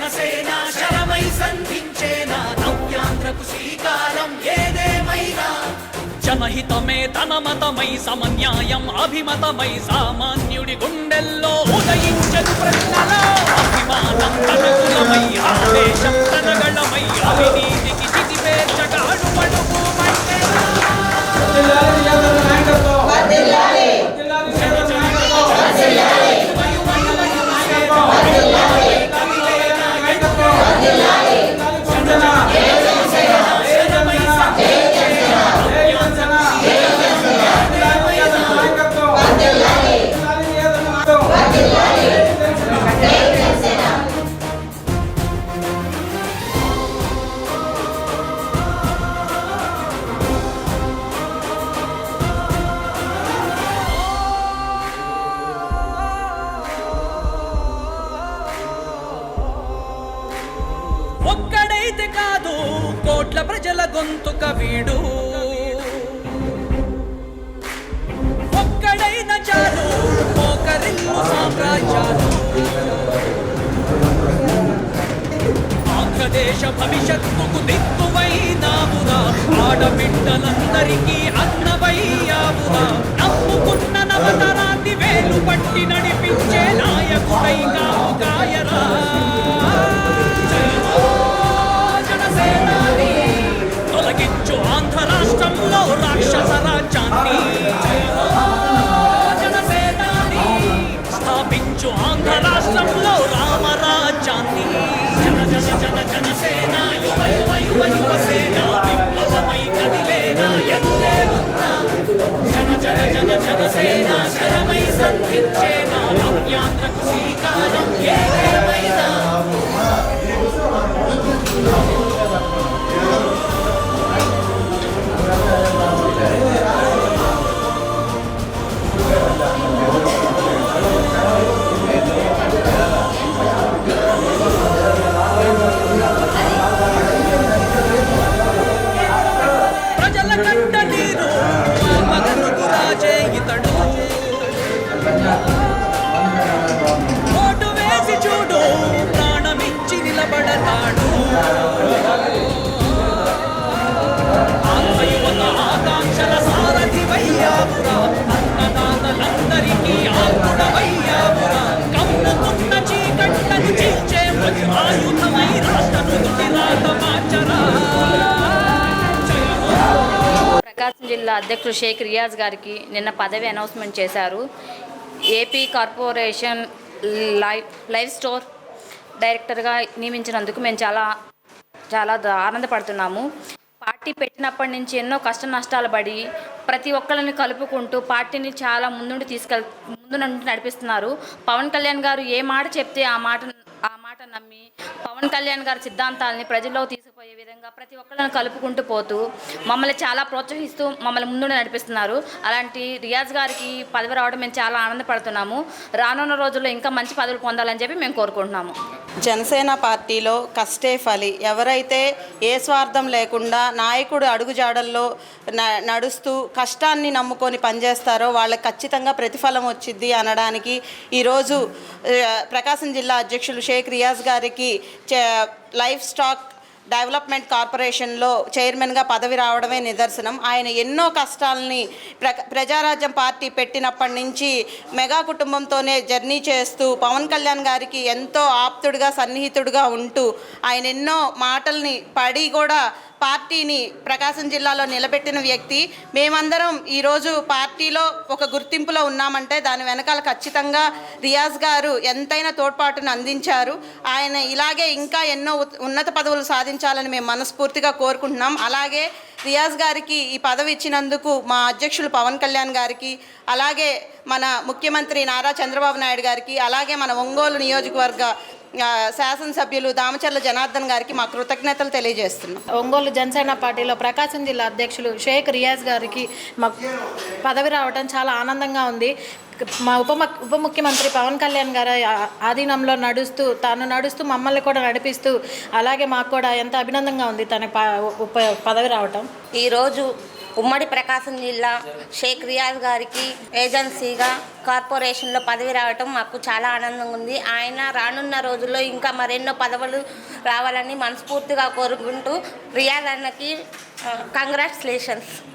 జనసేన శరమై సంధించేనా నవ్యాంధ్రకు శ్రీకారం ఏదేమైనా జనహితమే తన మతమై సమన్యాయం అభిమతమై సామాన్యుడి గుండెల్లో ఉదయించదు ప్రశ్నలో అభిమానం తనకులమై ఆవేశం తనగళమై అవినీతికి చితిపేర్చక అడుమడుగు ఒక్కడైతే కాదు కోట్ల ప్రజల గొంతుక వీడు ఒక్కడైన చాలు మోకరిల్లు సామ్రాజ్యాలు ఆంధ్రదేశ భవిష్యత్తుకు దిక్కువైనావురా ఆడబిడ్డలందరికీ అన్నవయ్యావురా నమ్ముకున్న నవతరాన్ని వేలు పట్టి నడిపించే నాయకుడై కావు కాయరా తొలగించు ఆంధ్ర రాష్ట్రంలో రాక్షస రాజ్యాన్ని జనసేనాని స్థాపించు ఆంధ్ర రాష్ట్రంలో రామరాజ్యాన్ని జన జన జన జనసేన యువ యువ యువ యువసేన విప్లవమై కదిలేనా ఎన్నే ఉన్నా జన జన జన జనసేన శరమై సంధించేనా నవ్యాంధ్రకు శ్రీకారం ఏదేమైనా ప్రజల కంట నీరు మగనుకు రాజే ఇతడు ఓటు వేసి చూడు ప్రాణమిచ్చి నిలబడతాడు యువత ఆకాంక్షల సారథి వయ్యావురా అన్నదాతలందరికీ ఆకుడవయ్యావురా కమ్ముకున్న చీకట్లను చీల్చే ఆయుధమై రాష్ట్ర నుదుటి రాత మార్చరా. ప్రకాశం జిల్లా అధ్యక్షుడు షేక్ రియాజ్ గారికి నిన్న పదవి అనౌన్స్మెంట్ చేశారు. ఏపీ కార్పొరేషన్ లైవ్ స్టోర్ డైరెక్టర్గా నియమించినందుకు మేము చాలా ఆనందపడుతున్నాము. పార్టీ పెట్టినప్పటి నుంచి ఎన్నో కష్ట నష్టాలు పడి ప్రతి ఒక్కరిని కలుపుకుంటూ పార్టీని చాలా ముందు నుండి నడిపిస్తున్నారు. పవన్ కళ్యాణ్ గారు ఏ మాట చెప్తే ఆ మాట నమ్మి పవన్ కళ్యాణ్ గారి సిద్ధాంతాలని ప్రజల్లో తీసుకుపోయే విధంగా ప్రతి ఒక్కరిని కలుపుకుంటూ పోతూ మమ్మల్ని చాలా ప్రోత్సహిస్తూ మమ్మల్ని ముందు నడిపిస్తున్నారు. అలాంటి రియాజ్ గారికి పదవి రావడం మేము చాలా ఆనందపడుతున్నాము. రానున్న రోజుల్లో ఇంకా మంచి పదవులు పొందాలని చెప్పి మేము కోరుకుంటున్నాము. జనసేన పార్టీలో కష్టే ఫలి. ఎవరైతే ఏ స్వార్థం లేకుండా నాయకుడు అడుగుజాడల్లో నడుస్తూ కష్టాన్ని నమ్ముకొని పనిచేస్తారో వాళ్ళకి ఖచ్చితంగా ప్రతిఫలం వచ్చింది అనడానికి ఈరోజు ప్రకాశం జిల్లా అధ్యక్షులు షేక్ రియాజ్ గారికి లైఫ్ స్టాక్ డెవలప్మెంట్ కార్పొరేషన్లో చైర్మన్గా పదవి రావడమే నిదర్శనం. ఆయన ఎన్నో కష్టాలని ప్రజారాజ్యం పార్టీ పెట్టినప్పటి నుంచి మెగా కుటుంబంతోనే జర్నీ చేస్తూ పవన్ కళ్యాణ్ గారికి ఎంతో ఆప్తుడిగా సన్నిహితుడిగా ఉంటూ ఆయన ఎన్నో మాటల్ని పడి కూడా పార్టీని ప్రకాశం జిల్లాలో నిలబెట్టిన వ్యక్తి. మేమందరం ఈరోజు పార్టీలో ఒక గుర్తింపులో ఉన్నామంటే దాని వెనకాల ఖచ్చితంగా రియాజ్ గారు ఎంతైనా తోడ్పాటును అందించారు. ఆయన ఇలాగే ఇంకా ఎన్నో ఉన్నత పదవులు సాధించాలని మేము మనస్ఫూర్తిగా కోరుకుంటున్నాం. అలాగే రియాజ్ గారికి ఈ పదవి ఇచ్చినందుకు మా అధ్యక్షులు పవన్ కళ్యాణ్ గారికి, అలాగే మన ముఖ్యమంత్రి నారా చంద్రబాబు నాయుడు గారికి, అలాగే మన ఒంగోలు నియోజకవర్గ శాసనసభ్యులు దామచర్ల జనార్దన్ గారికి మా కృతజ్ఞతలు తెలియజేస్తున్నాం. ఒంగోలు జనసేన పార్టీలో ప్రకాశం జిల్లా అధ్యక్షులు షేక్ రియాజ్ గారికి మాకు పదవి రావడం చాలా ఆనందంగా ఉంది. మా ఉప ముఖ్యమంత్రి పవన్ కళ్యాణ్ గారి ఆధీనంలో నడుస్తూ మమ్మల్ని కూడా నడిపిస్తూ అలాగే మాకు కూడా ఎంత అభినందనగా ఉంది తన పదవి రావటం. ఈరోజు ఉమ్మడి ప్రకాశం జిల్లా షేక్ రియాజ్ గారికి ఏజెన్సీగా కార్పొరేషన్లో పదవి రావటం మాకు చాలా ఆనందంగా ఉంది. ఆయన రానున్న రోజుల్లో ఇంకా మరెన్నో పదవులు రావాలని మనస్ఫూర్తిగా కోరుకుంటూ రియాజ్ అన్నకి కంగ్రాచులేషన్స్.